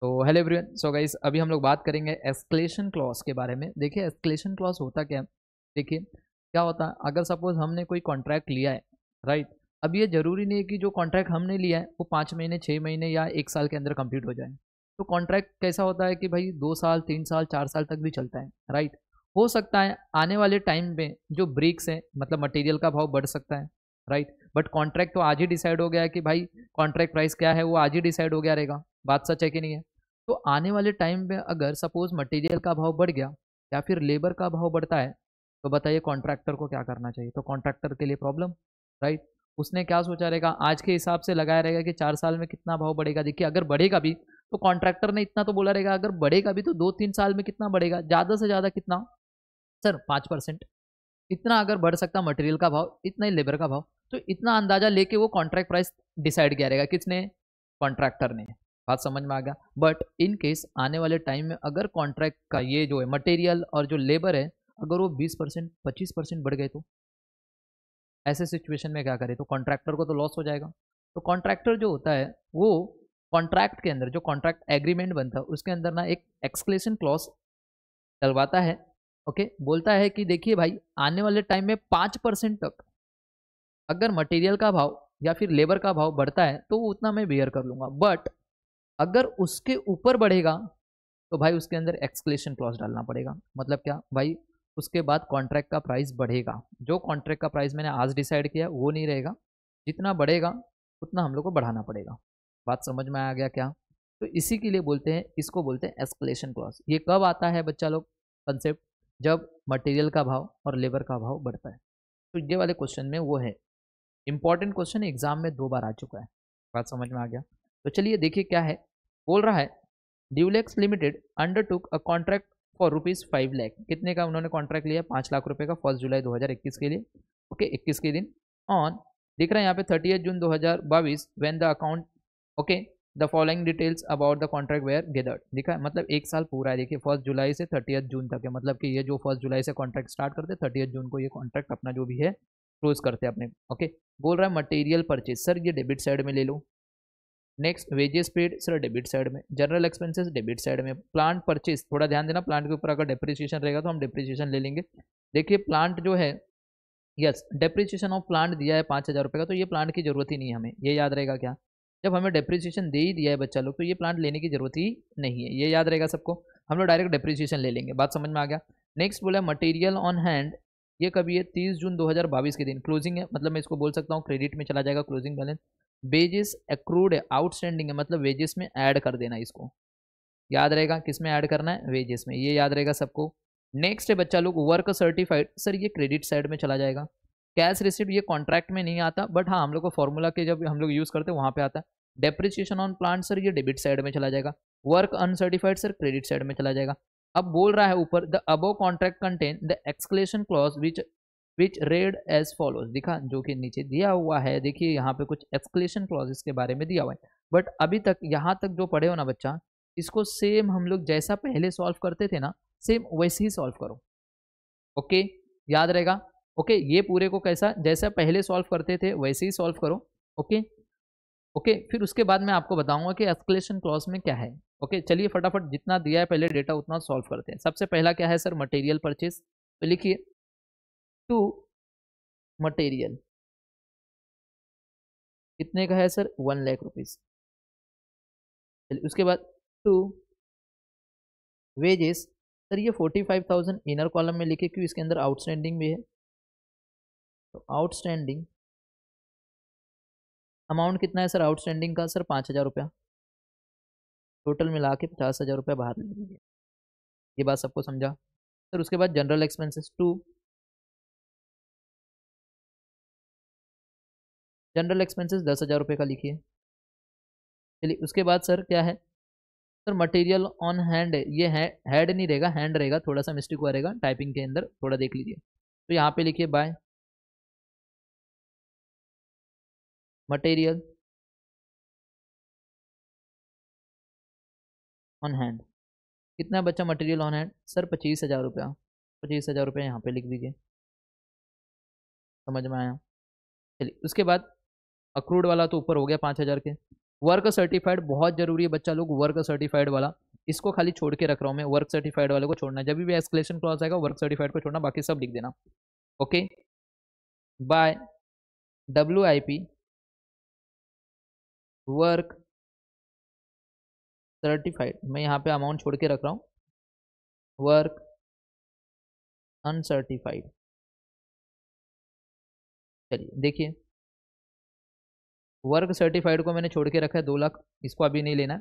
तो hello everyone. So guys, अभी हम लोग बात करेंगे एस्केलेशन क्लॉज के बारे में। देखिए एस्केलेशन क्लॉज होता क्या है। देखिए क्या होता है, अगर सपोज हमने कोई कॉन्ट्रैक्ट लिया है, राइट। अब ये जरूरी नहीं है कि जो कॉन्ट्रैक्ट हमने लिया है वो 5 महीने 6 महीने या 1 साल के अंदर कंप्लीट हो जाए। तो कॉन्ट्रैक्ट कैसा होता है कि भाई 2 साल 3 साल 4 साल तक भी चलता है, राइट। हो सकता है आने वाले टाइम में जो ब्रिक्स है मतलब मटेरियल का भाव बढ़ सकता है, राइट। बट कॉन्ट्रैक्ट तो आज ही डिसाइड हो गया है कि भाई कॉन्ट्रैक्ट प्राइस क्या है, वो आज ही डिसाइड हो गया रहेगा। बात सच है कि नहीं है। तो आने वाले टाइम में अगर सपोज मटेरियल का भाव बढ़ गया या फिर लेबर का भाव बढ़ता है, तो बताइए कॉन्ट्रैक्टर को क्या करना चाहिए। तो कॉन्ट्रैक्टर के लिए प्रॉब्लम, राइट। उसने क्या सोचा रहेगा, आज के हिसाब से लगाया रहेगा कि 4 साल में कितना भाव बढ़ेगा। देखिए अगर बढ़ेगा भी तो कॉन्ट्रैक्टर ने इतना तो बोला रहेगा, अगर बढ़ेगा भी तो 2-3 साल में कितना बढ़ेगा, ज़्यादा से ज़्यादा कितना सर 5%। इतना अगर बढ़ सकता मटेरियल का भाव, इतना ही लेबर का भाव। तो इतना अंदाजा लेके वो कॉन्ट्रैक्ट प्राइस डिसाइड किया रहेगा, किसने, कॉन्ट्रैक्टर ने। बात समझ में आ गया। बट इन केस आने वाले टाइम में अगर कॉन्ट्रैक्ट का ये जो है मटेरियल और जो लेबर है, अगर वो 20% 25% बढ़ गए, तो ऐसे सिचुएशन में क्या करे, तो कॉन्ट्रैक्टर को तो लॉस हो जाएगा। तो कॉन्ट्रैक्टर जो होता है वो कॉन्ट्रैक्ट के अंदर जो कॉन्ट्रैक्ट एग्रीमेंट बनता है उसके अंदर ना एक एक्सक्लेशन क्लॉज डलवाता है। ओके, बोलता है कि देखिए भाई आने वाले टाइम में 5% तक अगर मटेरियल का भाव या फिर लेबर का भाव बढ़ता है तो उतना मैं बेयर कर लूंगा। बट अगर उसके ऊपर बढ़ेगा तो भाई उसके अंदर एक्सक्लेशन क्लॉज डालना पड़ेगा। मतलब क्या भाई, उसके बाद कॉन्ट्रैक्ट का प्राइस बढ़ेगा। जो कॉन्ट्रैक्ट का प्राइस मैंने आज डिसाइड किया वो नहीं रहेगा, जितना बढ़ेगा उतना हम लोग को बढ़ाना पड़ेगा। बात समझ में आ गया क्या। तो इसी के लिए बोलते हैं, इसको बोलते हैं एस्केलेशन क्लॉज। ये कब आता है बच्चा लोग कंसेप्ट, जब मटेरियल का भाव और लेबर का भाव बढ़ता है। तो ये वाले क्वेश्चन में वो है, इंपॉर्टेंट क्वेश्चन एग्जाम में 2 बार आ चुका है। बात समझ में आ गया। तो चलिए देखिए क्या है। बोल रहा है Dulux limited undertook a contract for ₹5 lakh. कितने का उन्होंने कॉन्ट्रैक्ट लिया, 5 लाख रुपए का, 1 जुलाई 2021 के लिए। ओके, 21 के दिन ऑन, दिख रहा है यहाँ पे 30 June 2022 when the account. Okay, the following details about the contract were gathered. दिखा है, मतलब 1 साल पूरा है। देखिए 1 जुलाई से 30 जून तक है, मतलब कि ये जो 1 जुलाई से कॉन्ट्रैक्ट स्टार्ट करते हैं 30 जून को ये कॉन्ट्रैक्ट अपना जो भी है क्लोज करते हैं अपने। ओके, बोल रहा है मटेरियल परचेज, सर ये डेबिट साइड में ले लो। Next wages paid, sir debit side में। जनरल एक्सपेंसेस डेबिट साइड में। प्लांट परचेज, थोड़ा ध्यान देना, प्लांट के ऊपर अगर डेप्रिसिएशन रहेगा तो हम डेप्रिसिएशन ले लेंगे। देखिए प्लांट जो है, यस डेप्रिसिएशन ऑफ प्लांट दिया है 5,000 रुपये का, तो ये प्लांट की जरूरत ही नहीं है हमें, ये याद रहेगा क्या। जब हमें डेप्रिसिएशन दे ही दिया है बच्चा लोग तो ये प्लांट लेने की जरूरत ही नहीं है, ये याद रहेगा सबको। हम लोग डायरेक्ट डेप्रिसिएशन ले लेंगे। बात समझ में आ गया। नेक्स्ट बोला मटेरियल ऑन हैंड, ये कभी है 30 जून 2022 के दिन क्लोजिंग है, मतलब मैं इसको बोल सकता हूँ क्रेडिट में चला जाएगा क्लोजिंग बैलेंस। वेजेस एक्रूड है, आउटस्टैंडिंग है, मतलब वेजेस में ऐड कर देना इसको। याद रहेगा किस में ऐड करना है, वेजेस में, ये याद रहेगा सबको। नेक्स्ट है बच्चा लोग वर्क सर्टिफाइड, सर ये क्रेडिट साइड में चला जाएगा। कैश रिसिप्ट ये कॉन्ट्रैक्ट में नहीं आता, बट हाँ हम लोग को फॉर्मूला के जब हम लोग यूज करते हैं वहां पे आता है। डेप्रिसिएशन ऑन प्लांट, सर ये डेबिट साइड में चला जाएगा। Work uncertified, sir credit side में चला जाएगा। अब बोल रहा है ऊपर the above contract contain the escalation clause which read as follows. दिखा जो कि नीचे दिया हुआ है, देखिए यहाँ पे कुछ एक्सक्लेशन क्लॉज के बारे में दिया हुआ है। बट अभी तक यहाँ तक जो पढ़े हो ना बच्चा, इसको सेम हम लोग जैसा पहले सॉल्व करते थे ना, सेम वैसे ही सॉल्व करो। ओके, याद रहेगा। ओके, ये पूरे को कैसा, जैसा पहले सॉल्व करते थे वैसे ही सॉल्व करो। ओके। ओके, फिर उसके बाद मैं आपको बताऊंगा कि एस्केलेशन क्लॉज में क्या है। ओके, चलिए फटाफट जितना दिया है पहले डेटा उतना सॉल्व करते हैं। सबसे पहला क्या है सर, मटेरियल परचेज। तो लिखिए टू मटेरियल कितने का है सर, 1 लाख रुपीज। चलिए उसके बाद टू वेजेस, सर ये 45,000 इनर कॉलम में लिखे क्यों, इसके अंदर आउटस्टैंडिंग भी है। तो आउटस्टैंडिंग अमाउंट कितना है सर आउटस्टैंडिंग का, सर 5,000 रुपया। टोटल मिला के 50,000 रुपया बाहर ले लीजिए। ये बात सबको समझा। सर उसके बाद general expenses to, general expenses 10,000 रुपये का लिखिए। चलिए उसके बाद सर क्या है, सर मटेरियल ऑन हैंड है, ये है हैड नहीं रहेगा, हैंड रहेगा, थोड़ा सा मिस्टेक हुआ रहेगा टाइपिंग के अंदर, थोड़ा देख लीजिए। तो यहाँ पे लिखिए बाय मटेरियल ऑन हैंड। कितना बच्चा मटेरियल ऑन हैंड, सर 25,000 रुपया। 25,000 रुपया यहाँ पे लिख दीजिए। समझ में आया। चलिए उसके बाद अक्रूड वाला तो ऊपर हो गया 5,000 के। वर्क सर्टिफाइड बहुत जरूरी है बच्चा लोग, वर्क सर्टिफाइड वाला इसको खाली छोड़ के रख रहा हूँ मैं, वर्क सर्टिफाइड वाले को छोड़ना है, जब भी एस्केलेशन क्लॉज आएगा वर्क सर्टिफाइड को छोड़ना, बाकी सब लिख देना। Okay, by WIP work certified, मैं यहाँ पे अमाउंट छोड़ के रख रहा हूँ, वर्क अनसर्टिफाइड। चलिए देखिए, वर्क सर्टिफाइड को मैंने छोड़ के रखा है 2 लाख, इसको अभी नहीं लेना है।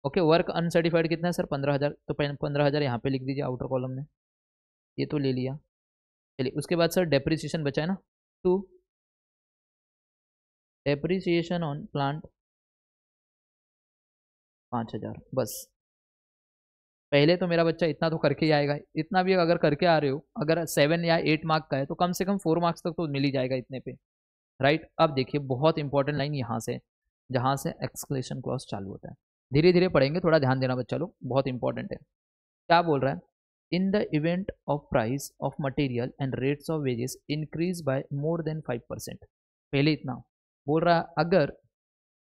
ओके, वर्क अनसर्टिफाइड कितना है सर 15,000, तो 15,000 यहाँ पे लिख दीजिए आउटर कॉलम में, ये तो ले लिया। चलिए उसके बाद सर डेप्रिसिएशन बचा है ना, 2 डेप्रिसिएशन ऑन प्लांट 5,000 बस। पहले तो मेरा बच्चा इतना तो करके ही आएगा, इतना भी अगर करके आ रहे हो, अगर 7 या 8 मार्क का है तो कम से कम 4 मार्क्स तक तो मिल ही जाएगा इतने पे, राइट। अब देखिए बहुत इंपॉर्टेंट लाइन यहाँ से, जहाँ से एक्सक्लेमेशन क्लॉज चालू होता है, धीरे धीरे पढ़ेंगे, थोड़ा ध्यान देना बच्चा लोग, बहुत इंपॉर्टेंट है। क्या बोल रहा है, in the event of price of material and rates of wages increase by more than 5%, पहले इतना बोल रहा है, अगर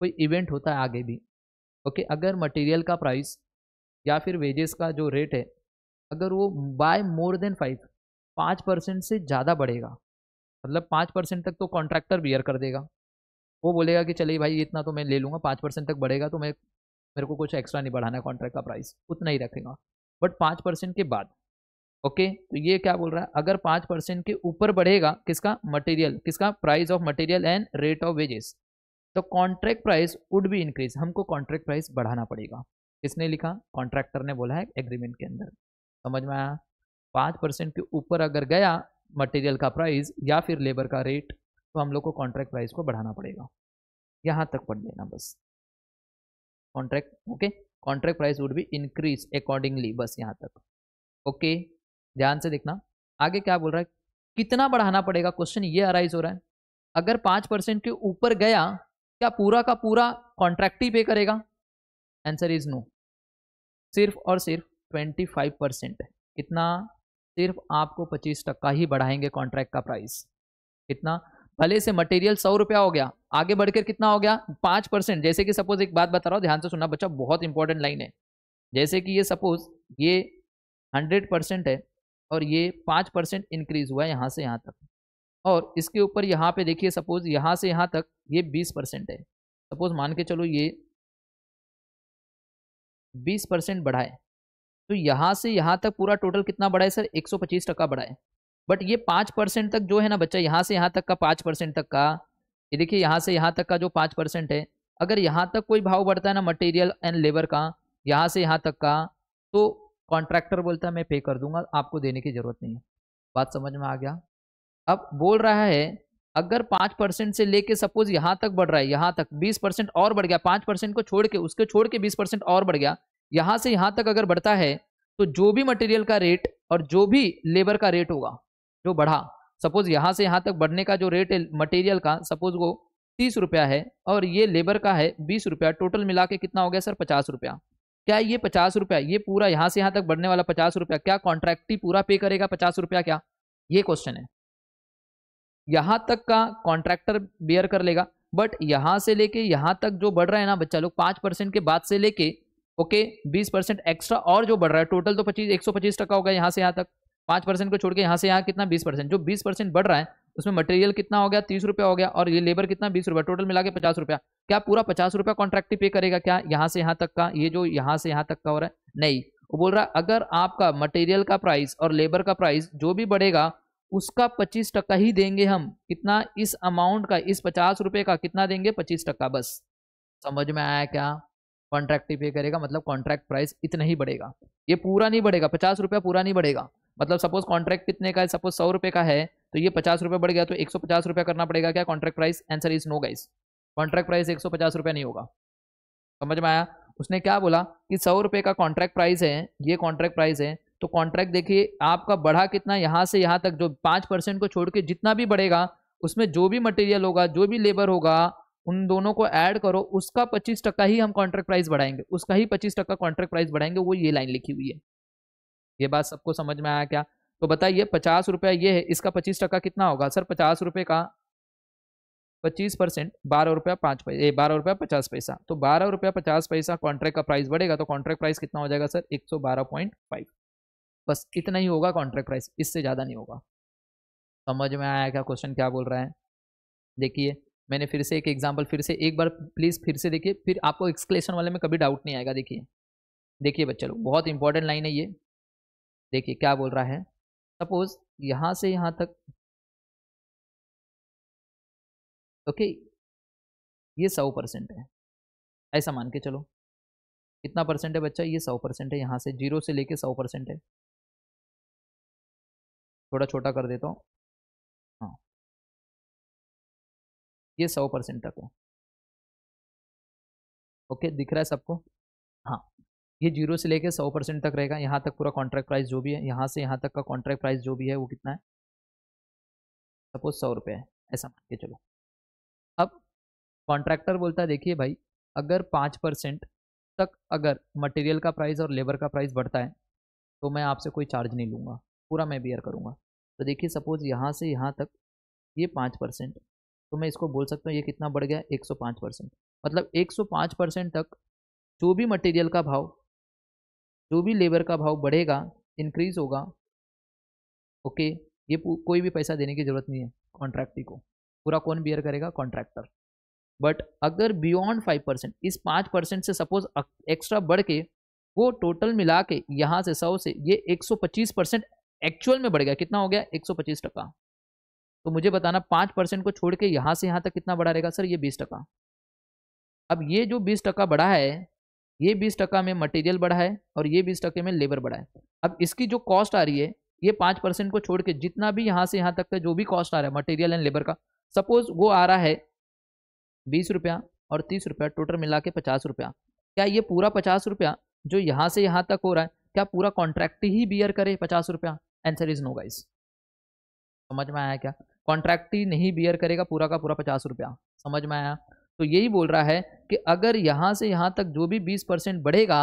कोई इवेंट होता है आगे भी, ओके, अगर मटेरियल का प्राइस या फिर वेजेस का जो रेट है, अगर वो बाय मोर देन 5% से ज़्यादा बढ़ेगा, मतलब 5% तक तो कॉन्ट्रैक्टर बियर कर देगा, वो बोलेगा कि चलिए भाई इतना तो मैं ले लूँगा, 5% तक बढ़ेगा तो मैं, मेरे को कुछ एक्स्ट्रा नहीं बढ़ाना है, कॉन्ट्रैक्ट का प्राइस उतना ही रखेगा। बट 5% के बाद, ओके, तो ये क्या बोल रहा है, अगर 5% के ऊपर बढ़ेगा किसका, मटेरियल, किसका, price of material and rate of wages, तो contract price would be increase, हमको कॉन्ट्रैक्ट प्राइस बढ़ाना पड़ेगा। किसने लिखा, कॉन्ट्रैक्टर ने बोला है एग्रीमेंट के अंदर, समझ में आया। 5% के ऊपर अगर गया मटेरियल का प्राइस या फिर लेबर का रेट, तो हम लोग को कॉन्ट्रैक्ट प्राइस को बढ़ाना पड़ेगा। यहाँ तक पढ़ लेना बस, contract, okay, contract price would be increase accordingly, बस यहाँ तक। ओके, ध्यान से देखना आगे क्या बोल रहा है, कितना बढ़ाना पड़ेगा, क्वेश्चन ये अराइज हो रहा है। अगर 5% के ऊपर गया, क्या पूरा का पूरा कॉन्ट्रैक्ट ही पे करेगा, आंसर इज नो, सिर्फ और सिर्फ 25%। कितना, सिर्फ आपको 25% ही बढ़ाएंगे कॉन्ट्रैक्ट का प्राइस। कितना, भले से मटेरियल 100 रुपया हो गया, आगे बढ़कर कितना हो गया 5%। जैसे कि सपोज एक बात बता रहा हूँ, ध्यान से सुनना बच्चा, बहुत इंपॉर्टेंट लाइन है। जैसे कि ये सपोज ये 100% है और ये 5% इंक्रीज हुआ है यहाँ से यहाँ तक, और इसके ऊपर यहाँ पे देखिए सपोज यहाँ से यहाँ तक ये 20% है, सपोज मान के चलो ये 20% बढ़ा है, तो यहाँ से यहाँ तक पूरा टोटल कितना बढ़ा है सर, 125% बढ़ा है। बट ये 5% तक जो है ना बच्चा, यहाँ से यहाँ तक का 5% तक का, ये देखिए यहाँ से यहाँ तक का जो 5% है, अगर यहाँ तक कोई भाव बढ़ता है ना मटेरियल एंड लेबर का, यहाँ से यहाँ तक का, तो कॉन्ट्रैक्टर बोलता है मैं पे कर दूंगा, आपको देने की जरूरत नहीं है। बात समझ में आ गया। अब बोल रहा है अगर 5% से लेके सपोज यहाँ तक बढ़ रहा है, यहाँ तक 20% और बढ़ गया, 5% को छोड़ के, उसके छोड़ के 20% और बढ़ गया, यहाँ से यहाँ तक अगर बढ़ता है, तो जो भी मटेरियल का रेट और जो भी लेबर का रेट होगा जो बढ़ा, सपोज यहाँ से यहाँ तक बढ़ने का जो रेट है मटेरियल का, सपोज वो 30 रुपया है और ये लेबर का है 20 रुपया, टोटल मिला के कितना हो गया सर 50 रुपया। क्या ये 50 रुपया, ये पूरा यहाँ से यहाँ तक बढ़ने वाला 50 रुपया, क्या कॉन्ट्रैक्ट ही पूरा पे करेगा 50 रुपया, क्या, ये क्वेश्चन है। यहाँ तक का कॉन्ट्रैक्टर बियर कर लेगा, बट यहाँ से लेके यहाँ तक जो बढ़ रहा है ना बच्चा लोग, 5% के बाद से लेके, ओके, 20% एक्स्ट्रा और जो बढ़ रहा है, टोटल तो 125% हो गया यहाँ से यहाँ तक, 5% को छोड़ के यहाँ से यहाँ कितना 20%, जो 20% बढ़ रहा है उसमें मटेरियल कितना हो गया 30 रुपया हो गया, और ये लेबर कितना 20 रुपया, टोटल मिला के 50 रुपया। क्या पूरा 50 रुपया कॉन्ट्रैक्ट पे करेगा क्या, यहाँ से यहाँ तक का, ये जो यहाँ से यहाँ तक का हो रहा है, नहीं। वो बोल रहा है अगर आपका मटेरियल का प्राइस और लेबर का प्राइस जो भी बढ़ेगा उसका 25% ही देंगे हम, कितना, इस अमाउंट का, इस 50 रुपये का कितना देंगे 25%, बस। समझ में आया क्या, कॉन्ट्रैक्ट पे करेगा मतलब कॉन्ट्रैक्ट प्राइस इतना ही बढ़ेगा, ये पूरा नहीं बढ़ेगा, 50 रुपया पूरा नहीं बढ़ेगा। मतलब सपोज कॉन्ट्रैक्ट कितने का है, सपोज 100 रुपये का है, तो ये 50 रुपये बढ़ गया तो 150 रुपया करना पड़ेगा क्या contract price, answer is no guys, contract price 150 रुपया नहीं होगा। समझ में आया। उसने क्या बोला कि 100 रुपये का कॉन्ट्रैक्ट प्राइस है, ये कॉन्ट्रैक्ट प्राइस है, तो कॉन्ट्रैक्ट देखिए आपका बढ़ा कितना, यहाँ से यहाँ तक जो 5% को छोड़ के जितना भी बढ़ेगा, उसमें जो भी मटेरियल होगा जो भी लेबर होगा उन दोनों को ऐड करो, उसका 25% ही हम कॉन्ट्रैक्ट प्राइस बढ़ाएंगे, उसका ही 25% कॉन्ट्रैक्ट प्राइस बढ़ाएंगे, वो ये लाइन लिखी हुई है। ये बात सबको समझ में आया क्या। तो बताइए 50 रुपया ये है, इसका 25% कितना होगा सर, 50 रुपये का 25%, 12 रुपया 5 पैसे, 12 रुपया 50 पैसा, तो 12 रुपया 50 पैसा कॉन्ट्रैक्ट का प्राइस बढ़ेगा तो कॉन्ट्रैक्ट प्राइस कितना हो जाएगा सर? 112.5। बस इतना ही होगा कॉन्ट्रैक्ट प्राइस, इससे ज़्यादा नहीं होगा। समझ में आया क्या क्वेश्चन क्या बोल रहा है? देखिए मैंने फिर से एक एग्जांपल, फिर से एक बार प्लीज़ फिर से देखिए, फिर आपको एक्सक्लेशन वाले में कभी डाउट नहीं आएगा। देखिए देखिए बच्चे लोग, बहुत इंपॉर्टेंट लाइन है ये। देखिए क्या बोल रहा है, सपोज यहाँ से यहाँ तक, ओके, ये 100% है, ऐसा मान के चलो। कितना परसेंट है बच्चा? ये 100% है, यहाँ से 0 से लेके 100% है। थोड़ा छोटा कर देता हूँ, हाँ, ये 100% तक है। ओके, दिख रहा है सबको? हाँ, ये 0 से लेके 100% तक रहेगा। यहाँ तक पूरा कॉन्ट्रैक्ट प्राइस जो भी है, यहाँ से यहाँ तक का कॉन्ट्रैक्ट प्राइस जो भी है वो कितना है? सपोज 100 रुपये है, ऐसा मान के चलो। अब कॉन्ट्रैक्टर बोलता है देखिए भाई, अगर 5% तक अगर मटेरियल का प्राइस और लेबर का प्राइस बढ़ता है तो मैं आपसे कोई चार्ज नहीं लूँगा, पूरा मैं बियर करूँगा। तो देखिए सपोज यहाँ से यहाँ तक ये 5%, तो मैं इसको बोल सकता हूँ ये कितना बढ़ गया? 105%। मतलब 105% तक जो भी मटेरियल का भाव, जो भी लेबर का भाव बढ़ेगा, इंक्रीज होगा, ओके, ये कोई भी पैसा देने की जरूरत नहीं है कॉन्ट्रैक्टी को, पूरा कौन बियर करेगा? कॉन्ट्रैक्टर। बट अगर बियॉन्ड 5%, इस 5% से सपोज एक्स्ट्रा बढ़ के वो टोटल मिला के यहाँ से 100 से ये 125% एक्चुअल में बढ़ गया, कितना हो गया? 125%। तो मुझे बताना 5% को छोड़ के यहाँ से यहाँ तक कितना बढ़ा रहेगा सर? ये 20%। अब ये जो 20% बढ़ा है, ये 20% में मटेरियल बढ़ा है और ये 20% में लेबर बढ़ा है। अब इसकी जो कॉस्ट आ रही है, ये 5% को छोड़ के जितना भी यहाँ से यहाँ तक का जो भी कॉस्ट आ रहा है मटेरियल एंड लेबर का, सपोज वो आ रहा है 20 रुपया और 30 रुपया, टोटल मिला के 50 रुपया। क्या ये पूरा 50 रुपया जो यहाँ से यहाँ तक हो रहा है, क्या पूरा कॉन्ट्रैक्ट ही बियर करे 50 रुपया? Answer is no guys. समझ में आया क्या? कॉन्ट्रैक्ट ही नहीं बियर करेगा पूरा का पूरा 50 रुपया। समझ में आया? तो यही बोल रहा है कि अगर यहाँ से यहाँ तक जो भी 20% बढ़ेगा,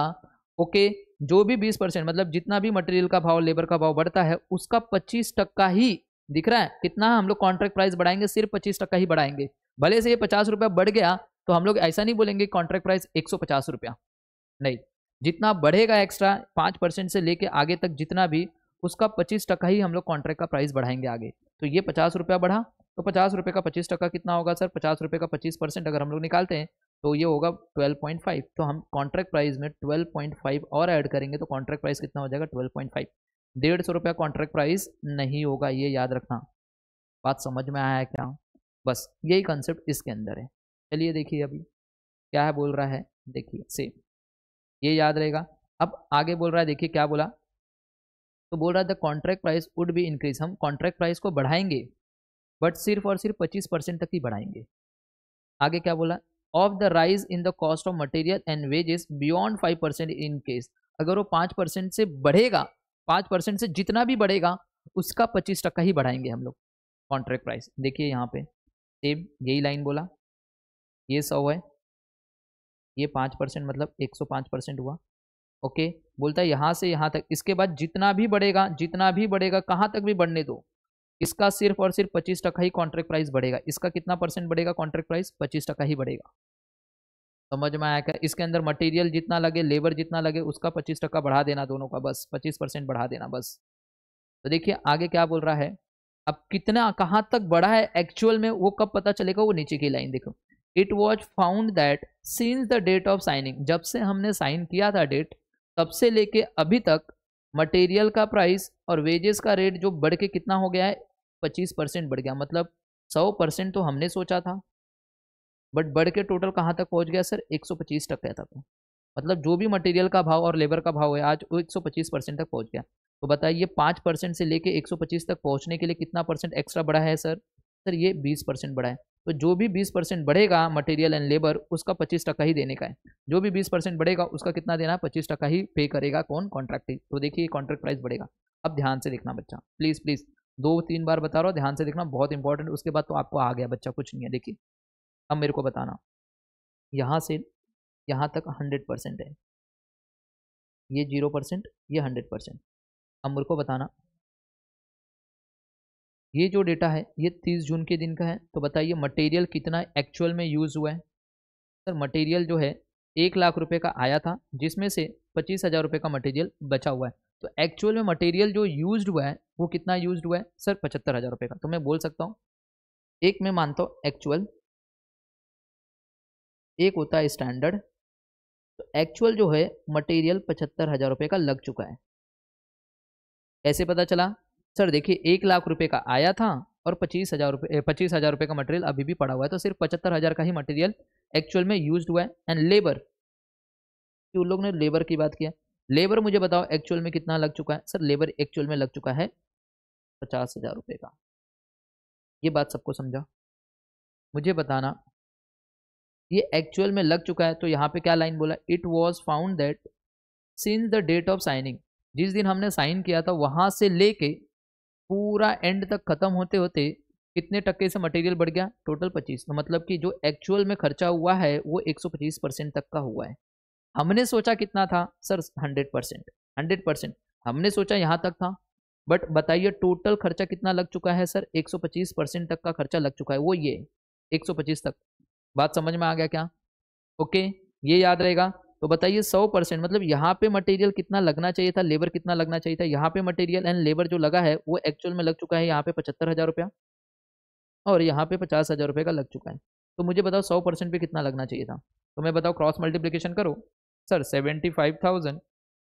ओके, जो भी 20% मतलब जितना भी मटेरियल का भाव लेबर का भाव बढ़ता है उसका 25% ही, दिख रहा है कितना हम लोग कॉन्ट्रैक्ट प्राइस बढ़ाएंगे? सिर्फ 25% ही बढ़ाएंगे। भले से ये 50 रुपया बढ़ गया तो हम लोग ऐसा नहीं बोलेंगे कॉन्ट्रैक्ट प्राइस 150 रुपया, नहीं, जितना बढ़ेगा एक्स्ट्रा 5% से लेके आगे तक जितना भी, उसका 25% ही हम लोग कॉन्ट्रैक्ट का प्राइस बढ़ाएंगे आगे। तो ये 50 रुपया बढ़ा, तो 50 रुपये का 25% कितना होगा सर? 50 रुपये का 25% अगर हम लोग निकालते हैं तो ये होगा 12.5। तो हम कॉन्ट्रैक्ट प्राइस में 12.5 और ऐड करेंगे तो कॉन्ट्रैक्ट प्राइस कितना हो जाएगा? 12.5। 150 रुपया कॉन्ट्रैक्ट प्राइस नहीं होगा, ये याद रखना। बात समझ में आया है क्या? बस यही कंसेप्ट इसके अंदर है। चलिए देखिए अभी क्या है बोल रहा है, देखिए सेम, ये याद रहेगा। अब आगे बोल रहा है, देखिए क्या बोला, तो बोल रहा है the contract price would be increase, हम कॉन्ट्रैक्ट प्राइस को बढ़ाएंगे बट सिर्फ और सिर्फ 25% तक ही बढ़ाएंगे। आगे क्या बोला? Of the rise in the cost of material and wages beyond 5% in case, अगर वो 5% से बढ़ेगा, 5% से जितना भी बढ़ेगा उसका 25% ही बढ़ाएंगे हम लोग कॉन्ट्रैक्ट प्राइस। देखिए यहाँ पे सेम यही लाइन बोला, ये 100 है, ये 5% मतलब 105% हुआ, ओके। बोलता है यहाँ से यहाँ तक, इसके बाद जितना भी बढ़ेगा, जितना भी बढ़ेगा, कहाँ तक भी बढ़ने दो, इसका सिर्फ और सिर्फ 25% ही कॉन्ट्रैक्ट प्राइस बढ़ेगा। इसका कितना परसेंट बढ़ेगा कॉन्ट्रैक्ट प्राइस? 25% ही बढ़ेगा। समझ में आया क्या? इसके अंदर मटेरियल जितना लगे, लेबर जितना लगे, उसका 25% बढ़ा देना, दोनों का बस 25% बढ़ा देना बस। तो देखिए आगे क्या बोल रहा है, अब कितना कहाँ तक बढ़ा है एक्चुअल में वो कब पता चलेगा? वो नीचे की लाइन देखो, it was found that since the date of signing, जब से हमने साइन किया था डेट, तब से लेके अभी तक मटेरियल का प्राइस और वेजेस का रेट जो बढ़ के कितना हो गया है? 25% बढ़ गया। मतलब 100% तो हमने सोचा था बट बढ़ के टोटल कहाँ तक पहुँच गया सर? 125% तक। मतलब जो भी मटेरियल का भाव और लेबर का भाव है आज वो 125% तक पहुँच गया। तो बताइए 5% से लेके 125 तक पहुँचने के लिए कितना परसेंट एक्स्ट्रा बढ़ा है सर? सर ये 20% बढ़ा है। तो जो भी 20% बढ़ेगा मटेरियल एंड लेबर, उसका 25% ही देने का है। जो भी 20% बढ़ेगा उसका कितना देना है? 25% ही पे करेगा कौन? कॉन्ट्रैक्ट। तो देखिए कॉन्ट्रैक्ट प्राइस बढ़ेगा। अब ध्यान से देखना बच्चा, प्लीज़ प्लीज़, 2-3 बार बता रहा हूँ, ध्यान से देखना, बहुत इंपॉर्टेंट। उसके बाद तो आपको आ गया बच्चा, कुछ नहीं है। देखिए अब मेरे को बताना, यहाँ से यहाँ तक 100% है, ये 0%, ये 100%। अब मेरे को बताना ये जो डेटा है ये 30 जून के दिन का है। तो बताइए मटेरियल कितना एक्चुअल में यूज़ हुआ है। सर मटेरियल जो है 1 लाख रुपए का आया था, जिसमें से 25,000 रुपये का मटेरियल बचा हुआ है। तो एक्चुअल में मटेरियल जो यूज्ड हुआ है वो कितना यूज्ड हुआ है सर, 75,000 रुपये का। तो मैं बोल सकता हूँ, एक मैं मानता हूँ एक्चुअल, एक होता है स्टैंडर्ड। तो एक्चुअल जो है मटेरियल 75,000 रुपये का लग चुका है। कैसे पता चला सर, देखिए 1 लाख रुपए का आया था और 25,000 रुपये का मटेरियल अभी भी पड़ा हुआ है। तो सिर्फ 75,000 का ही मटेरियल एक्चुअल में यूज्ड हुआ है। एंड लेबर, उन लोग ने लेबर की बात किया, लेबर मुझे बताओ एक्चुअल में कितना लग चुका है। सर लेबर एक्चुअल में लग चुका है 50,000 रुपये का। ये बात सबको समझा, मुझे बताना ये एक्चुअल में लग चुका है। तो यहाँ पे क्या लाइन बोला, it was found that since the date of signing, जिस दिन हमने साइन किया था वहां से लेके पूरा एंड तक खत्म होते होते कितने टक्के से मटेरियल बढ़ गया, टोटल 25। तो मतलब कि जो एक्चुअल में खर्चा हुआ है वो 125% तक का हुआ है। हमने सोचा कितना था सर, 100%। 100% हमने सोचा यहाँ तक था, बट बताइए टोटल खर्चा कितना लग चुका है सर, 125% तक का खर्चा लग चुका है, वो ये 125 तक। बात समझ में आ गया क्या? ओके, ये याद रहेगा। तो बताइए 100% मतलब यहाँ पे मटेरियल कितना लगना चाहिए था, लेबर कितना लगना चाहिए था। यहाँ पे मटेरियल एंड लेबर जो लगा है वो एक्चुअल में लग चुका है यहाँ पे 75,000 रुपया, और यहाँ पे 50,000 रुपये का लग चुका है। तो मुझे बताओ 100% पे कितना लगना चाहिए था। तो मैं बताओ क्रॉस मल्टीप्लीकेशन करो सर, 75,000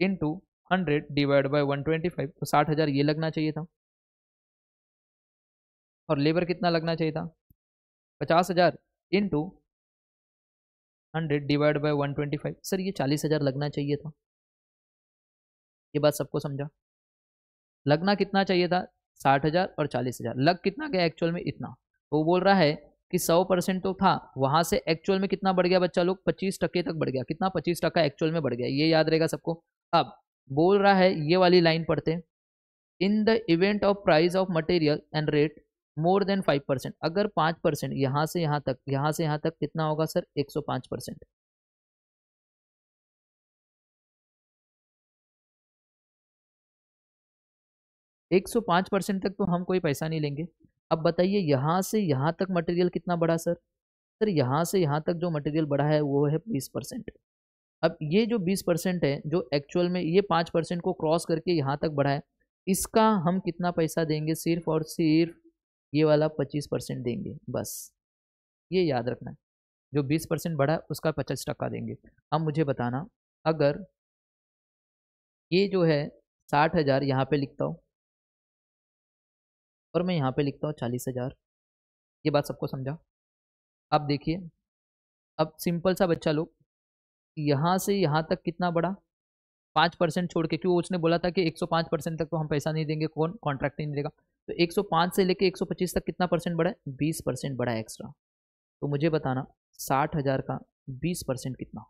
इंटू 100 डिवाइड बाई 125, तो 60,000 ये लगना चाहिए था। और लेबर कितना लगना चाहिए था, 50,000 इंटू 100 डिवाइड बाई 125, सर ये 40,000 लगना चाहिए था। ये बात सबको समझा? लगना कितना चाहिए था, 60,000 और 40,000, लग कितना गया एक्चुअल में इतना। तो वो बोल रहा है कि 100% तो था, वहां से एक्चुअल में कितना बढ़ गया बच्चा लोग, 25% तक बढ़ गया। कितना, 25% एक्चुअल में बढ़ गया, ये याद रहेगा सबको। अब बोल रहा है ये वाली लाइन पढ़ते, in the event of price of material and rate more than 5%, अगर 5% यहाँ से यहाँ तक, यहाँ से यहाँ तक कितना होगा सर, 105%। 105% तक तो हम कोई पैसा नहीं लेंगे। अब बताइए यहाँ से यहाँ तक मटेरियल कितना बढ़ा सर, सर यहाँ से यहाँ तक जो मटेरियल बढ़ा है वो है 20%। अब ये जो 20% है जो एक्चुअल में ये 5% को क्रॉस करके यहाँ तक बढ़ा है, इसका हम कितना पैसा देंगे, सिर्फ और सिर्फ ये वाला 25% देंगे बस। ये याद रखना है, जो 20% बढ़ा है उसका 50% देंगे। अब मुझे बताना, अगर ये जो है 60,000 यहाँ पे लिखता हूँ और मैं यहाँ पे लिखता हूँ 40,000, ये बात सबको समझा? अब देखिए, अब सिंपल सा बच्चा लोग, यहाँ से यहाँ तक कितना बढ़ा, 5% छोड़ के, क्यों उसने बोला था कि 105% तक तो हम पैसा नहीं देंगे, कौन कॉन्ट्रैक्ट नहीं देगा। तो 105 से लेके 125 तक कितना परसेंट बढ़ा है, 20% बढ़ा है एक्स्ट्रा। तो मुझे बताना 60,000 का 20% कितना,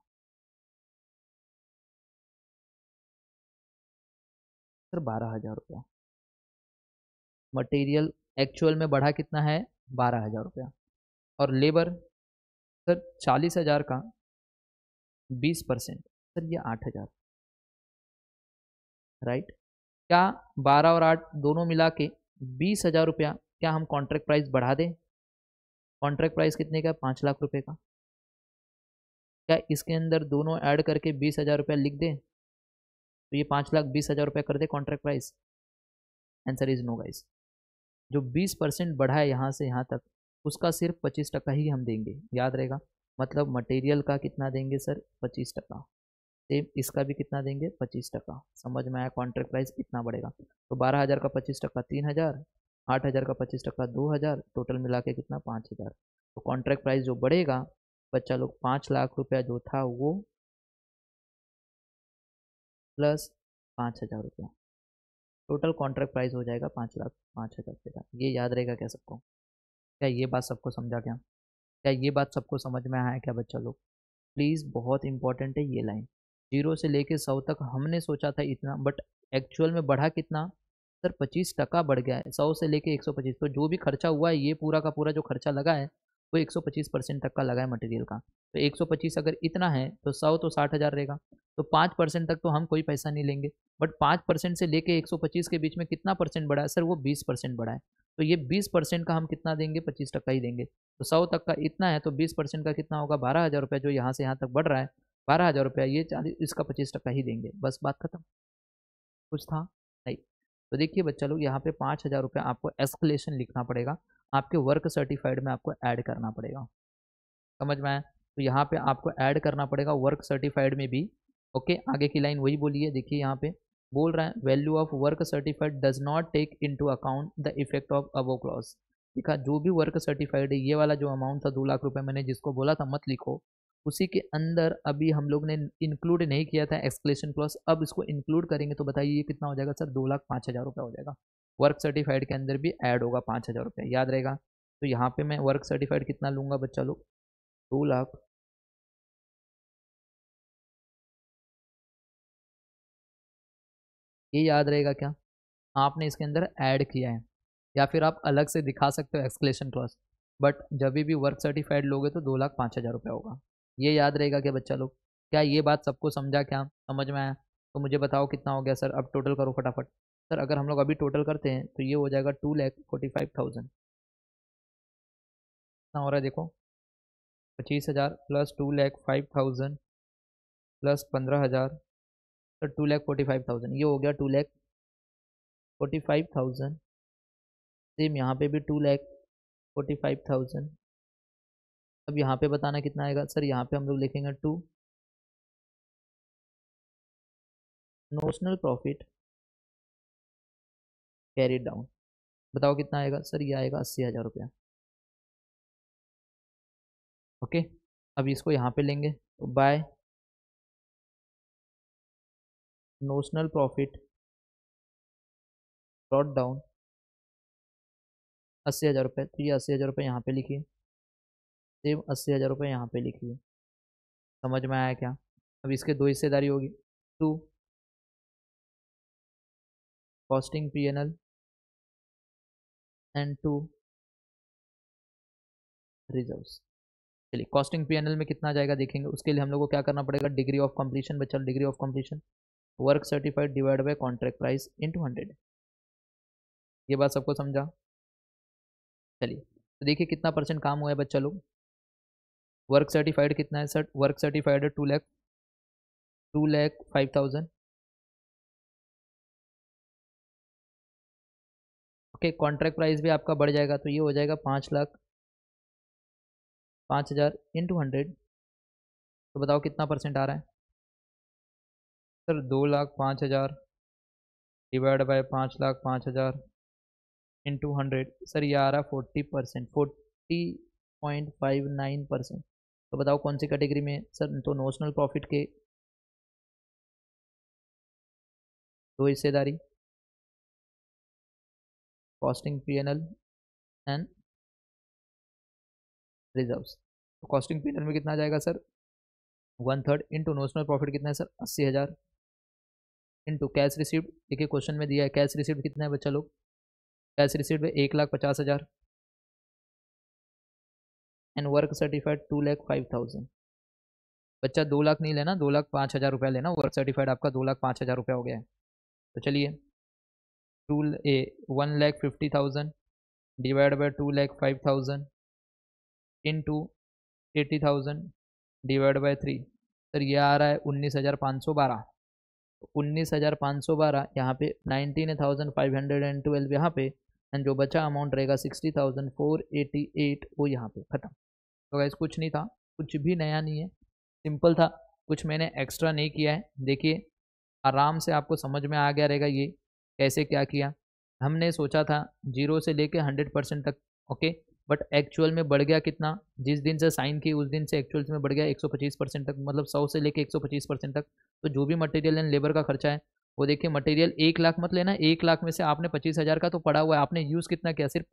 सर 12,000 रुपया। मटेरियल एक्चुअल में बढ़ा कितना है, 12,000 रुपया। और लेबर सर 40,000 का 20%, सर ये 8,000, राइट। क्या 12 और 8 दोनों मिला के 20,000 रुपया, क्या हम कॉन्ट्रैक्ट प्राइस बढ़ा दें? कॉन्ट्रैक्ट प्राइस कितने का, 5 लाख रुपए का। क्या इसके अंदर दोनों ऐड करके 20,000 रुपया लिख दें, तो ये 5,20,000 रुपया कर दे contract price? Answer is no guys. जो 20% बढ़ा है यहाँ से यहाँ तक, उसका सिर्फ 25% ही हम देंगे, याद रहेगा। मतलब मटेरियल का कितना देंगे सर, 25%। सेम इसका भी कितना देंगे, 25%। समझ में आया, कॉन्ट्रैक्ट प्राइस कितना बढ़ेगा। तो 12,000 का 25% 3,000, 8,000 का 25% 2,000, टोटल मिला के कितना, 5,000। तो कॉन्ट्रैक्ट प्राइस जो बढ़ेगा बच्चा लोग, 5 लाख रुपया जो था वो प्लस 5,000 रुपया, टोटल कॉन्ट्रैक्ट प्राइस हो जाएगा 5,05,000 रुपये का। ये याद रहेगा क्या सबको? क्या ये बात सबको समझा क्या? क्या ये बात सबको समझ में आया क्या बच्चा लोग? प्लीज़ बहुत इंपॉर्टेंट है ये लाइन। 0 से लेके 100 तक हमने सोचा था इतना, बट एक्चुअल में बढ़ा कितना सर, 25% बढ़ गया है, 100 से लेके 125। तो जो भी खर्चा हुआ है, ये पूरा का पूरा जो खर्चा लगा है वो 125% तक का लगा है मटेरियल का। तो 125 अगर इतना है तो 100 तो 60,000 रहेगा। तो 5% तक तो हम कोई पैसा नहीं लेंगे, बट 5% से लेके 125 के बीच में कितना परसेंट बढ़ा है सर, वो 20% बढ़ा है। तो ये 20% का हम कितना देंगे, 25% ही देंगे। तो 100 तक का इतना है तो 20% का कितना होगा, 12,000 रुपये, जो यहाँ से यहाँ तक बढ़ रहा है 12,000 रुपया, ये 40, इसका 25% ही देंगे, बस बात खत्म। कुछ था नहीं। तो देखिए बच्चा लोग, यहाँ पे 5,000 रुपये आपको एस्केलेशन लिखना पड़ेगा, आपके वर्क सर्टिफाइड में आपको ऐड करना पड़ेगा, समझ में आया। तो यहाँ पे आपको ऐड करना पड़ेगा वर्क सर्टिफाइड में भी। ओके, आगे की लाइन वही बोली है, देखिए यहाँ पे बोल रहा है value of work certified does not take into account the effect of above clause. देखा, जो भी वर्क सर्टिफाइड है, ये वाला जो अमाउंट था 2 लाख रुपए, मैंने जिसको बोला था मत लिखो, उसी के अंदर अभी हम लोग ने इंक्लूड नहीं किया था एक्सक्लेशन क्लॉज, अब इसको इंक्लूड करेंगे तो बताइए ये कितना हो जाएगा सर, 2,05,000 रुपये हो जाएगा। वर्क सर्टिफाइड के अंदर भी ऐड होगा 5,000 रुपये, याद रहेगा। तो यहाँ पे मैं वर्क सर्टिफाइड कितना लूंगा बच्चा लोग, 2 लाख, ये याद रहेगा क्या, आपने इसके अंदर ऐड किया है, या फिर आप अलग से दिखा सकते हो एक्सक्लेशन क्लॉज, बट जब भी वर्क सर्टिफाइड लोगे तो 2,05,000 रुपये होगा। ये याद रहेगा क्या बच्चा लोग, क्या ये बात सबको समझा, क्या समझ में आया? तो मुझे बताओ कितना हो गया सर, अब टोटल करो फटाफट। सर अगर हम लोग अभी टोटल करते हैं तो ये हो जाएगा 2,45,000। कितना हो रहा है देखो, 25,000 प्लस 2,05,000 प्लस 15,000, सर 2,45,000, ये हो गया 2,45,000। सेम यहाँ पे भी 2,45,000। अब यहाँ पे बताना कितना आएगा सर, यहाँ पे हम लोग लिखेंगे 2 नोशनल प्रॉफिट कैरी डाउन। बताओ कितना आएगा सर, ये आएगा 80,000 रुपया। ओके, अब इसको यहाँ पे लेंगे तो by notional profit brought down 80,000 रुपये, तो ये 80,000 रुपये यहाँ पे लिखिए, सेम 80,000 रुपये यहाँ पे लिखिए। समझ में आया क्या? अब इसके दो हिस्सेदारी होगी, 2 कॉस्टिंग P&L एंड 2 रिजर्व्स। चलिए, कॉस्टिंग P&L में कितना जाएगा देखेंगे, उसके लिए हम लोग को क्या करना पड़ेगा, डिग्री ऑफ कंप्लीशन बच्चा, degree of completion work certified divide by contract price into 100। ये बात सबको समझा? चलिए, तो देखिए कितना परसेंट काम हुआ है बच्चा लोग। वर्क सर्टिफाइड कितना है सर, वर्क सर्टिफाइड है 2,05,000। ओके, कॉन्ट्रैक्ट प्राइस भी आपका बढ़ जाएगा, तो ये हो जाएगा 5,05,000 इंटू 100। तो बताओ कितना परसेंट आ रहा है sir, 2,05,000 divide by 5,05,000 into 100, sir ये आ रहा है 40%, 40.59%। तो बताओ कौन सी कैटेगरी में सर, तो नोशनल प्रॉफिट के दो हिस्सेदारी, कॉस्टिंग P&L एंड रिजर्व्स। तो कॉस्टिंग P&L में कितना जाएगा सर, 1/3 इंटू नोशनल प्रॉफिट कितना है सर, 80,000 इंटू कैश रिसीव्ड। देखिए क्वेश्चन में दिया है कैश रिसीव्ड कितना है बच्चा लोग, कैश रिसीव्ड में 1,50,000 एंड वर्क सर्टिफाइड 2,05,000। बच्चा 2 लाख नहीं लेना, 2,05,000 रुपया लेना, वर्क सर्टिफाइड आपका 2,05,000 रुपया हो गया है। तो चलिए, 1,50,000 divide by 2,05,000 into 80,000 divide by 3, sir ये आ रहा है 19,512। तो 19,512 यहाँ पे, 19,512 यहाँ पे, एंड जो बचा अमाउंट रहेगा 60,488, वो यहाँ पे खत्म। तो गाइस कुछ नहीं था, कुछ भी नया नहीं है, सिंपल था, कुछ मैंने एक्स्ट्रा नहीं किया है। देखिए आराम से आपको समझ में आ गया रहेगा ये कैसे क्या किया। हमने सोचा था 0 से लेके 100% तक, ओके, बट एक्चुअल में बढ़ गया कितना, जिस दिन से साइन की उस दिन से एक्चुअल में बढ़ गया 125% तक, मतलब 100 से लेके 125% तक। तो जो भी मटेरियल एंड लेबर का खर्चा है वो देखिए, मटेरियल 1 लाख मत लेना, 1 लाख में से आपने 25,000 का तो पड़ा हुआ है, आपने यूज़ कितना किया, सिर्फ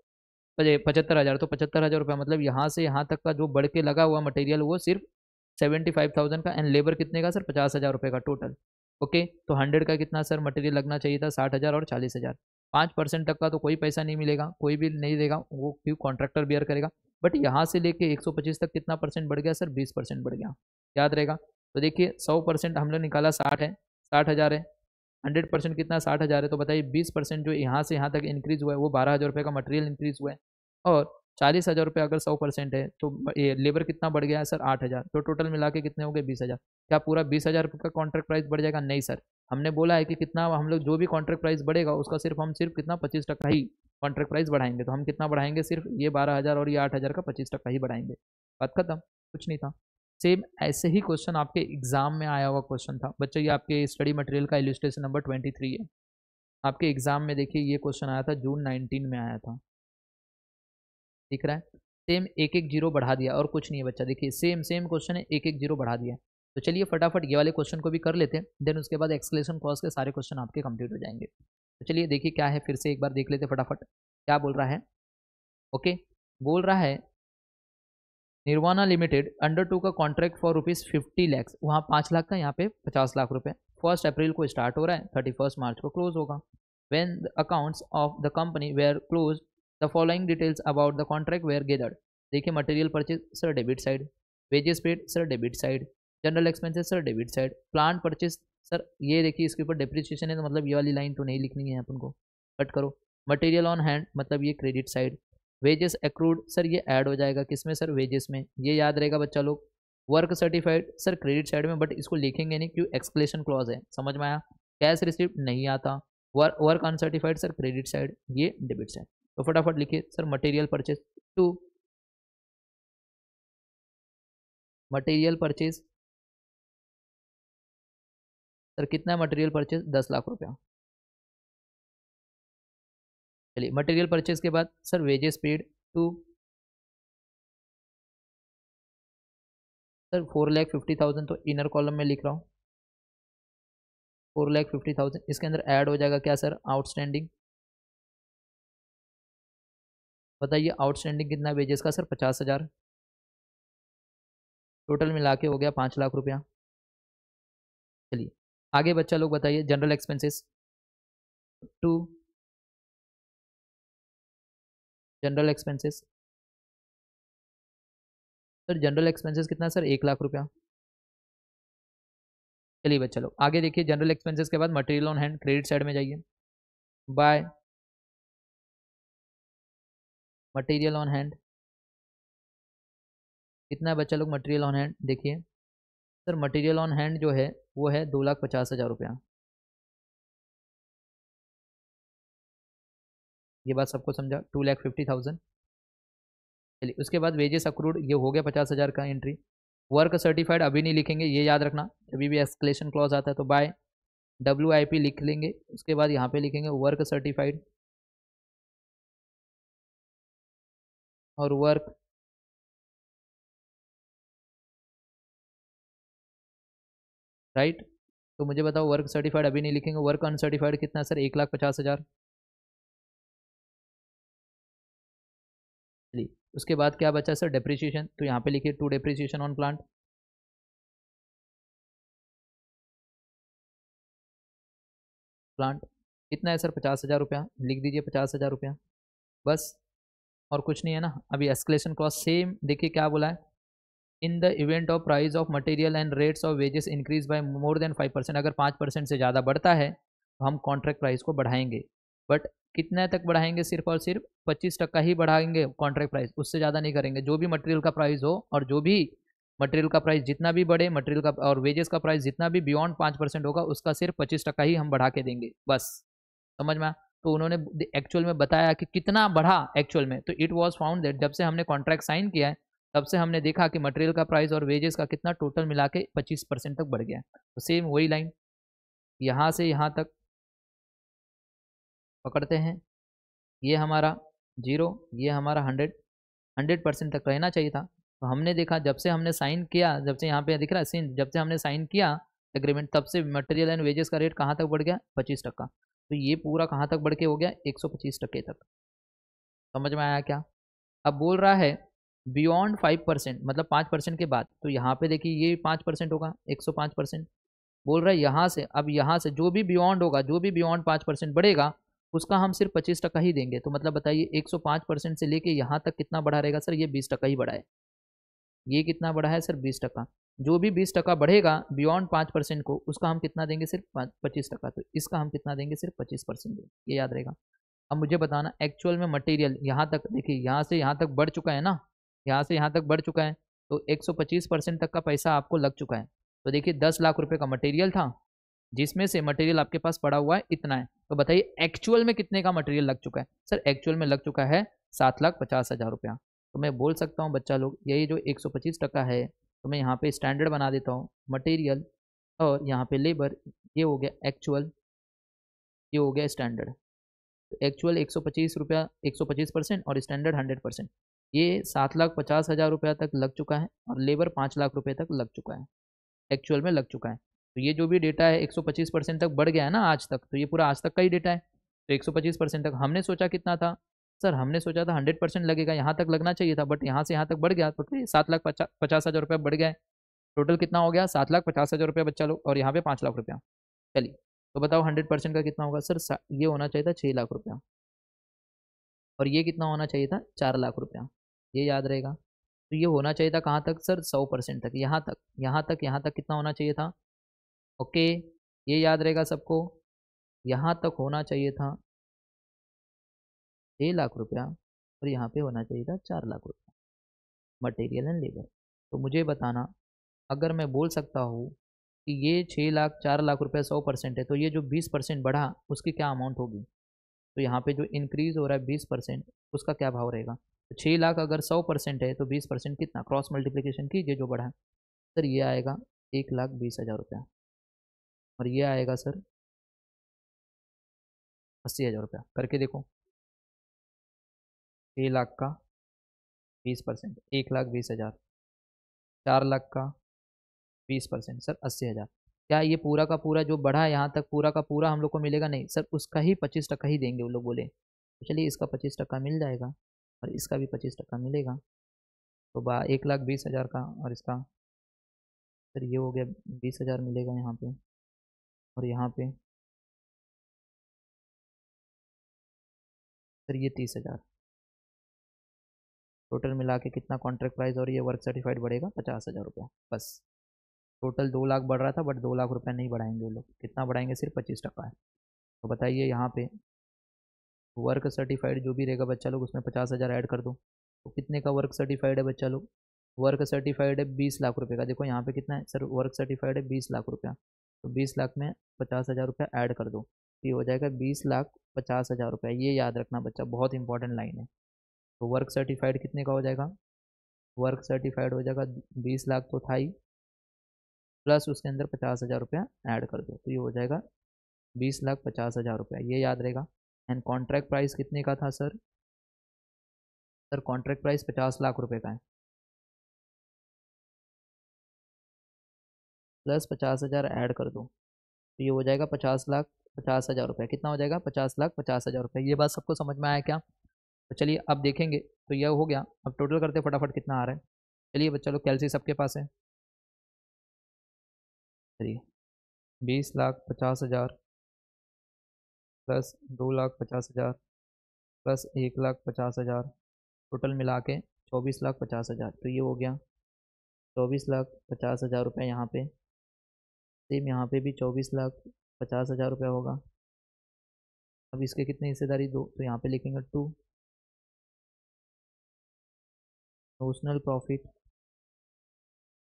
75,000, तो 75,000 रुपये, मतलब यहाँ से यहाँ तक का जो बढ़ के लगा हुआ मटेरियल वो सिर्फ 75,000 का, एंड लेबर कितने का सर, 50,000 रुपये का टोटल। ओके, तो 100 का कितना सर मटेरियल लगना चाहिए था, 60,000 और 40,000। 5% तक का तो कोई पैसा नहीं मिलेगा, कोई भी नहीं देगा, वो क्यों, कॉन्ट्रैक्टर बियर करेगा। बट यहाँ से लेके 125 तक कितना परसेंट बढ़ गया सर, 20% बढ़ गया, याद रहेगा। तो देखिए 100% हम लोग निकाला 60 है, 60,000 है, 100% कितना 60,000 है, तो बताइए 20% जो यहाँ से यहाँ तक इंक्रीज हुआ है वो 12,000 रुपये का मटेरियल इंक्रीज हुआ है, और 40,000 रुपये अगर 100% है तो ये लेबर कितना बढ़ गया है सर 8,000, तो टोटल मिला के कितने हो गए 20,000। क्या पूरा 20,000 रुपये का कॉन्ट्रैक्ट प्राइस बढ़ जाएगा? नहीं सर, हमने बोला है कि कितना हम लोग जो भी कॉन्ट्रैक्ट प्राइस बढ़ेगा उसका सिर्फ कितना 25% ही कॉन्ट्रैक्ट प्राइस बढ़ाएंगे, तो हम कितना बढ़ाएंगे? सिर्फ ये 12,000 और ये 8,000 का 25% ही बढ़ाएंगे, बात खत्म, कुछ नहीं था। सेम ऐसे ही क्वेश्चन आपके एग्जाम में आया हुआ क्वेश्चन था बच्चों, ये आपके स्टडी मटेरियल का इलस्ट्रेशन नंबर 23 है। आपके एग्जाम में देखिए ये क्वेश्चन आया था जून 19 में आया था, दिख रहा है? सेम एक एक जीरो बढ़ा दिया और कुछ नहीं है बच्चा, देखिए सेम सेम क्वेश्चन है, एक एक जीरो बढ़ा दिया। तो चलिए फटाफट ये वाले क्वेश्चन को भी कर लेते हैं, देन उसके बाद एक्सक्लेमेशन क्लॉज के सारे क्वेश्चन आपके कंप्लीट हो जाएंगे। तो चलिए देखिए क्या है, फिर से एक बार देख लेते फटाफट क्या बोल रहा है। ओके, बोल रहा है निर्वाणा लिमिटेड अंडर टू का कॉन्ट्रैक्ट फॉर ₹50 लाख, वहाँ 5 लाख का, यहाँ पे 50 लाख रुपए। 1 अप्रैल को स्टार्ट हो रहा है, 31 मार्च को क्लोज होगा। When the accounts of the company were close the following details about the contract were gathered. देखिए material purchase sir debit side, wages paid sir debit side, general expenses sir debit side, plant purchase sir, ये देखिए इसके ऊपर depreciation है तो मतलब ये वाली लाइन तो नहीं लिखनी है अपन को, कट करो। मटेरियल ऑन हैंड मतलब ये credit side. Wages accrued sir ये ऐड हो जाएगा किसमें सर? वेजेस में, ये याद रहेगा बच्चा लोग। Work certified sir credit side में, बट इसको लिखेंगे नहीं क्यों? एक्सक्लेशन क्लॉज है, समझ में आया? कैश रिसिप्ट नहीं आता। Work uncertified sir credit side, ये डेबिट साइड। तो फटाफट लिखिए sir material purchase to, material purchase sir कितना है मटेरियल परचेज? 10 लाख रुपया। चलिए मटेरियल परचेज के बाद sir wages paid to sir 4,50,000, तो इनर कॉलम में लिख रहा हूँ 4,50,000। इसके अंदर ऐड हो जाएगा क्या सर? आउटस्टैंडिंग। बताइए आउटस्टैंडिंग कितना है वेजेस का सर? 50,000। टोटल मिला के हो गया 5 लाख रुपया। चलिए आगे बच्चा लोग बताइए general expenses to, general expenses sir, general expenses कितना सर? 1 लाख रुपया। चलिए बच्चा लोग आगे देखिए, जनरल एक्सपेंसेस के बाद material on hand credit side में जाइए, बाय मटेरियल ऑन हैंड कितना है बच्चा लोग? मटेरियल ऑन हैंड देखिए सर, मटेरियल ऑन हैंड जो है वो है 2,50,000 रुपया। ये बात सबको समझा? 2,50,000। चलिए उसके बाद वेजेस अक्रूड, ये हो गया 50,000 का एंट्री। वर्क सर्टिफाइड अभी नहीं लिखेंगे, ये याद रखना, जब भी एस्केलेशन क्लॉज आता है तो बाय WIP लिख लेंगे, उसके बाद यहाँ पे लिखेंगे वर्क सर्टिफाइड और वर्क राइट। तो मुझे बताओ वर्क सर्टिफाइड अभी नहीं लिखेंगे, वर्क अनसर्टिफाइड कितना सर? 1,50,000। चलिए उसके बाद क्या बचा सर? डेप्रिसिएशन, तो यहाँ पे लिखिए to depreciation on plant. Plant कितना है सर? 50,000 रुपया, लिख दीजिए 50,000 रुपया बस, और कुछ नहीं है ना। अभी एस्केलेशन क्लॉज सेम देखिए क्या बोला है, in the event of price of material and rates of wages increase by more than 5%, अगर 5% से ज़्यादा बढ़ता है तो हम कॉन्ट्रैक्ट प्राइस को बढ़ाएंगे, बट कितने तक बढ़ाएंगे? सिर्फ और सिर्फ 25% ही बढ़ाएंगे कॉन्ट्रैक्ट प्राइस, उससे ज़्यादा नहीं करेंगे। जो भी मटेरियल का प्राइस हो और जो भी मटेरियल का प्राइस जितना भी बढ़े, मटेरियल का और वेजेस का प्राइस जितना भी बियॉन्ड 5% होगा उसका सिर्फ 25% ही हम बढ़ा के देंगे बस, समझ में आया? तो उन्होंने एक्चुअल में बताया कि कितना बढ़ा एक्चुअल में, तो इट वाज फाउंड दैट जब से हमने कॉन्ट्रैक्ट साइन किया है तब से हमने देखा कि मटेरियल का प्राइस और वेजेस का कितना टोटल मिला के 25% तक बढ़ गया है। तो सेम वही लाइन यहाँ से यहाँ तक पकड़ते हैं, ये हमारा 0, ये हमारा 100% तक रहना चाहिए था। तो हमने देखा जब से हमने साइन किया, जब से यहाँ पे दिख रहा है सीन, जब से हमने साइन किया एग्रीमेंट तब से मटेरियल एंड वेजेस का रेट कहाँ तक बढ़ गया? 25%। तो ये पूरा कहाँ तक बढ़ के हो गया? 125% तक, समझ में आया क्या? अब बोल रहा है बियॉन्ड 5% मतलब 5% के बाद, तो यहाँ पे देखिए ये 5% होगा, 105%। बोल रहा है यहाँ से, अब यहाँ से जो भी बियॉन्ड होगा, जो भी बियॉन्ड 5% बढ़ेगा उसका हम सिर्फ 25% ही देंगे। तो मतलब बताइए 105% से लेके यहाँ तक कितना बढ़ा रहेगा सर? ये 20% ही बढ़ा है। ये कितना बढ़ा है सर? 20%। जो भी 20% बढ़ेगा बियॉन्ड 5% को, उसका हम कितना देंगे, सिर्फ 25%। तो इसका हम कितना देंगे, सिर्फ 25% देंगे, ये याद रहेगा। अब मुझे बताना एक्चुअल में मटेरियल यहाँ तक, देखिए यहाँ से यहाँ तक बढ़ चुका है ना, यहाँ से यहाँ तक बढ़ चुका है, तो 125% तक का पैसा आपको लग चुका है। तो देखिए 10 लाख रुपए का मटेरियल था, जिसमें से मटेरियल आपके पास पड़ा हुआ है इतना है, तो बताइए एक्चुअल में कितने का मटेरियल लग चुका है। सर एक्चुअल में लग चुका है 7,50,000 रुपया। तो मैं बोल सकता हूँ बच्चा लोग, यही जो 125% है, तो मैं यहाँ पे स्टैंडर्ड बना देता हूँ, मटेरियल और यहाँ पे लेबर, ये हो गया एक्चुअल, ये हो गया स्टैंडर्ड। तो एक्चुअल 125 रुपया, 125% और स्टैंडर्ड 100%, ये 7,50,000 रुपया तक लग चुका है, और लेबर 5 लाख रुपये तक लग चुका है, एक्चुअल में लग चुका है। तो ये जो भी डेटा है 125% तक बढ़ गया है ना आज तक, तो ये पूरा आज तक का ही डेटा है। तो 125% तक हमने सोचा कितना था, सर हमने सोचा था 100% लगेगा, यहाँ तक लगना चाहिए था, बट यहाँ से यहाँ तक बढ़ गया, तो 7,50,000 रुपया बढ़ गया है। टोटल कितना हो गया, 7,50,000 रुपया बच्चा लोग, और यहाँ पे 5 लाख रुपया। चलिए तो बताओ 100% का कितना होगा। सर ये होना चाहिए था 6 लाख रुपया, और ये कितना होना चाहिए था, 4 लाख रुपया, ये याद रहेगा। तो ये होना चाहिए था कहाँ तक सर, 100% तक, यहाँ तक, यहाँ तक, यहाँ तक कितना होना चाहिए था। ओके, ये याद रहेगा सबको, यहाँ तक होना चाहिए था 6 लाख रुपया, और यहाँ पे होना चाहिए था 4 लाख रुपया, मटेरियल एंड लेबर। तो मुझे बताना, अगर मैं बोल सकता हूँ कि ये 6 लाख 4 लाख रुपया 100% है, तो ये जो 20% बढ़ा उसकी क्या अमाउंट होगी। तो यहाँ पे जो इंक्रीज हो रहा है 20%, उसका क्या भाव रहेगा। तो 6 लाख अगर 100% है, तो 20% कितना, क्रॉस मल्टीप्लीकेशन कीजिए जो बढ़ा है। सर ये आएगा 1,20,000 रुपया, और ये आएगा सर 80,000 रुपया। करके देखो, 6 लाख का 20%, 1,20,000, 4 लाख का 20%, सर 80,000। क्या ये पूरा का पूरा जो बढ़ा है यहाँ तक, पूरा का पूरा हम लोग को मिलेगा, नहीं सर, उसका ही 25% ही देंगे वो लोग बोले। तो चलिए इसका 25% मिल जाएगा, और इसका भी 25% मिलेगा। तो 1,20,000 का, और इसका सर ये हो गया 20,000 मिलेगा यहाँ पे, और यहाँ पे सर ये 30,000। टोटल मिला के कितना कॉन्ट्रैक्ट प्राइस और ये वर्क सर्टिफाइड बढ़ेगा, 50,000 रुपया बस। टोटल 2 लाख बढ़ रहा था, बट 2 लाख रुपया नहीं बढ़ाएंगे वो लोग, कितना बढ़ाएंगे, सिर्फ 25%। है। तो बताइए यहाँ पे वर्क सर्टिफाइड जो भी रहेगा बच्चा लोग, उसमें 50,000 ऐड कर दो, तो कितने का वर्क सर्टिफाइड है बच्चा लोग। वर्क सर्टिफाइड है 20 लाख रुपए का, देखो यहाँ पे कितना है सर, वर्क सर्टिफाइड है 20 लाख रुपया, तो 20 लाख में 50,000 रुपया ऐड कर दो, तो ये हो जाएगा 20,50,000 रुपया। ये याद रखना बच्चा, बहुत इंपॉर्टेंट लाइन है। तो वर्क सर्टिफाइड कितने का हो जाएगा, वर्क सर्टिफाइड हो जाएगा 20 लाख तो था ही, प्लस उसके अंदर 50,000 रुपया ऐड कर दो, तो ये हो जाएगा 20,50,000 रुपया, ये याद रहेगा। एंड कॉन्ट्रैक्ट प्राइस कितने का था sir, sir contract price 50 lakh रुपए का है, प्लस 50,000 ऐड कर दो, तो ये हो जाएगा 50,50,000 रुपये। कितना हो जाएगा, 50,50,000 रुपये। ये बात सबको समझ में आया क्या। तो चलिए अब देखेंगे, तो यह हो गया। अब टोटल करते फटाफट कितना आ रहा है। चलिए बच्चा लोग, कैलसी सबके पास है। चलिए 20,50,000 प्लस 2,50,000 प्लस 1,50,000, टोटल मिला के 24,50,000। तो ये हो गया 24,50,000 रुपये यहाँ पे। सेम यहाँ पे भी 24,50,000 रुपया होगा। अब इसके कितनी हिस्सेदारी, दो, तो यहाँ पे लिखेंगे 2। नोशनल प्रॉफिट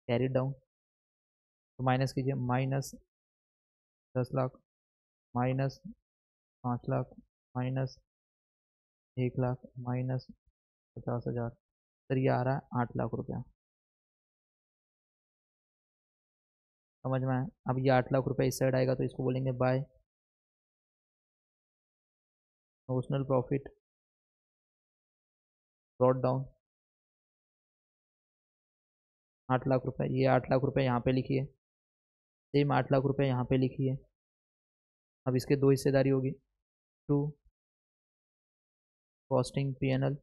कैरी डाउन, तो माइनस कीजिए, minus 10 lakh, minus 5 lakh, minus 1 lakh, minus 50,000। Sir ये आ रहा है 8 लाख रुपया, समझ में आया। अब ये 8 लाख रुपया इस साइड आएगा, तो इसको बोलेंगे by notional profit brought down 8 lakh रुपया। ये 8 लाख रुपया यहाँ पे लिखिए, सेम 8 लाख रुपया यहाँ पे लिखिए। अब इसके दो हिस्सेदारी होगी, 2 कॉस्टिंग P&L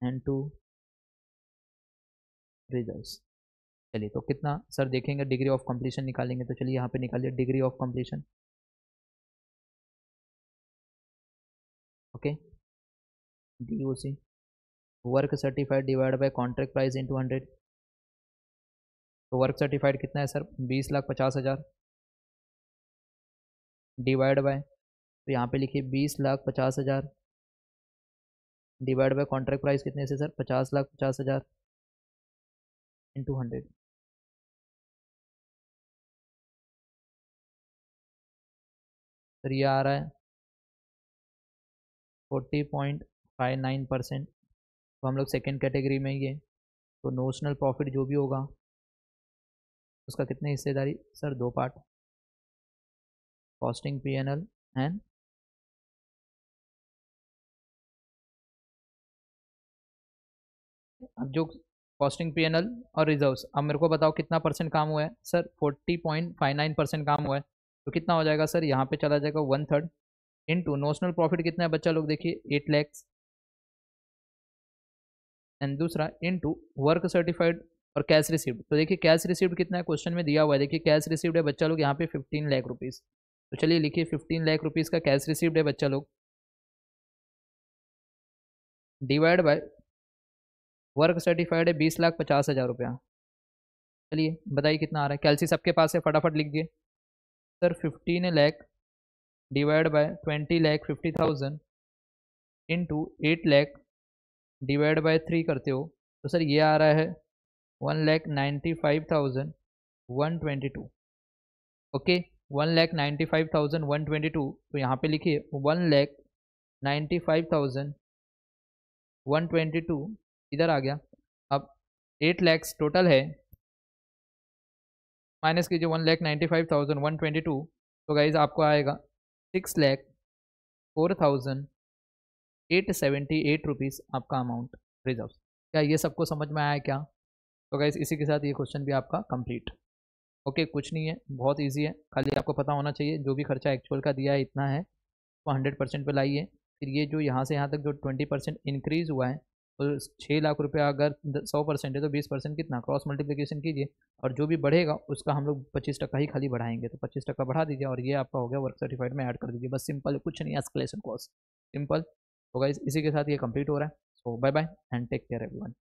एंड 2 रिजल्ट्स। चलिए तो कितना सर देखेंगे, डिग्री ऑफ कंप्लीशन निकालेंगे। तो चलिए यहाँ पे निकालिए degree of completion. Okay, DOC work certified divide by contract price into 100। तो वर्क सर्टिफाइड कितना है सर 20,50,000 डिवाइड बाय, तो यहाँ पे लिखिए 20,50,000 डिवाइड बाय कॉन्ट्रैक्ट प्राइस कितने से सर 50,50,000 इंटू 100। सर ये आ रहा है 40.59%। तो हम लोग सेकेंड कैटेगरी में ही है, तो नोशनल प्रॉफिट जो भी होगा उसका कितने हिस्सेदारी sir 2 part, costing P&L and अब जो कॉस्टिंग P&L और रिजर्व्स, अब मेरे को बताओ कितना परसेंट काम हुआ है सर 40.59% काम हुआ है। तो कितना हो जाएगा सर, यहाँ पे चला जाएगा 1/3 इंटू नोशनल प्रॉफिट कितना है बच्चा लोग देखिए 8 लाख एंड दूसरा इनटू वर्क सर्टिफाइड और कैश रिसीव्ड। तो देखिए कैश रिसीव्ड कितना है क्वेश्चन में दिया हुआ है, देखिए कैश रिसीव्ड है बच्चा लोग यहाँ पे 15 लाख रुपीज़। तो चलिए लिखिए 15 लाख रुपीज़ का कैश रिसीव्ड है बच्चा लोग, डिवाइड बाय वर्क सर्टिफाइड है 20,50,000 रुपया। चलिए बताइए कितना आ रहा है, कैलसी सबके पास है फटाफट लिख दिए। Sir 15 lakh divide by 20,50,000 into 8 lakh divide by 3 करते हो तो सर ये आ रहा है 1,95,122। ओके 1,95,122। तो यहाँ पे लिखिए 1,95,122 इधर आ गया। अब 8 लैक्स टोटल है, माइनस कीजिए 1,95,122। तो गाइज आपको आएगा 6,04,878 रुपीज़ आपका अमाउंट रिजर्व। क्या ये सबको समझ में आया क्या? तो गाइज इसी के साथ ये क्वेश्चन भी आपका कंप्लीट। ओके कुछ नहीं है, बहुत इजी है, खाली आपको पता होना चाहिए जो भी खर्चा एक्चुअल का दिया है इतना है, वो 100% पे लाइए। फिर ये जो यहाँ से यहाँ तक जो 20% इंक्रीज़ हुआ है, तो 6 लाख रुपया अगर 100% है तो 20% कितना, क्रॉस मल्टीप्लिकेशन कीजिए, और जो भी बढ़ेगा उसका हम लोग 25% ही खाली बढ़ाएंगे, तो 25% बढ़ा दीजिए और ये आपका हो गया वर्क सर्टिफाइड में ऐड कर दीजिए। बस सिंपल, कुछ नहीं, एस्केलेशन कॉस्ट सिंपल। तो गाइस इसी के साथ ये कंप्लीट हो रहा है। So bye bye and take care everyone.